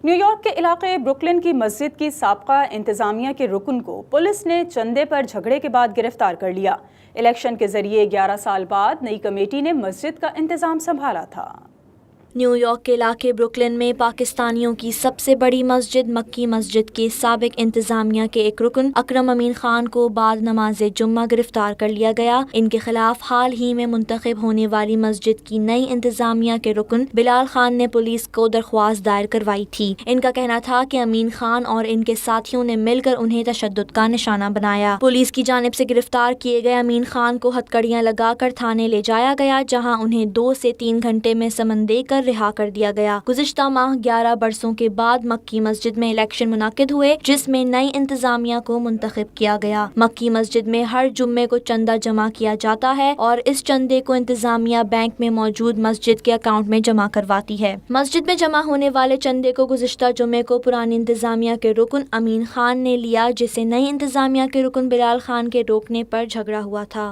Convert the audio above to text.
New York کے علاقے Brooklyn کی مسجد کی سابقہ انتظامیہ کے رکن کو پولیس نے چندے پر جھگڑے کے بعد گرفتار کر لیا۔ الیکشن کے ذریعے 11 سال بعد نئی کمیٹی نے مسجد کا انتظام سنبھالا تھا۔ نیو یارک کے علاقے بروکلن میں پاکستانیوں کی سب سے بڑی مسجد مکی مسجد کے سابق انتظامیہ کے ایک رکن اکرم امین خان کو بعد نماز جمعہ گرفتار کر لیا گیا۔ ان کے خلاف حال ہی میں منتخب ہونے والی مسجد کی نئی انتظامیہ کے رکن بلال خان نے پولیس کو درخواست دائر کروائی تھی۔ ان کا کہنا تھا کہ امین خان اور ان کے ساتھیوں نے مل کر انہیں تشدد کا نشانہ بنایا۔ پولیس کی جانب سے گرفتار کیے گئے امین خان کو ہتھکڑیاں لگا کر تھانے لے جایا گیا، جہاں انہیں 2 سے 3 گھنٹے میں سمن دے کر رہا کر دیا گیا۔ گزشتہ ماہ 11 برسوں کے بعد مکی مسجد میں الیکشن منعقد ہوئے، جس میں نئی انتظامیہ کو منتخب کیا گیا۔ مکی مسجد میں ہر جمعے کو چندہ جمع کیا جاتا ہے اور اس چندے کو انتظامیہ بینک میں موجود مسجد کے اکاؤنٹ میں جمع کرواتی ہے۔ مسجد میں جمع ہونے والے چندے کو گزشتہ جمعے کو پرانی انتظامیہ کے رکن امین خان نے لیا، جسے نئی انتظامیہ کے رکن بلال خان کے روکنے پر جھگڑا ہوا تھا۔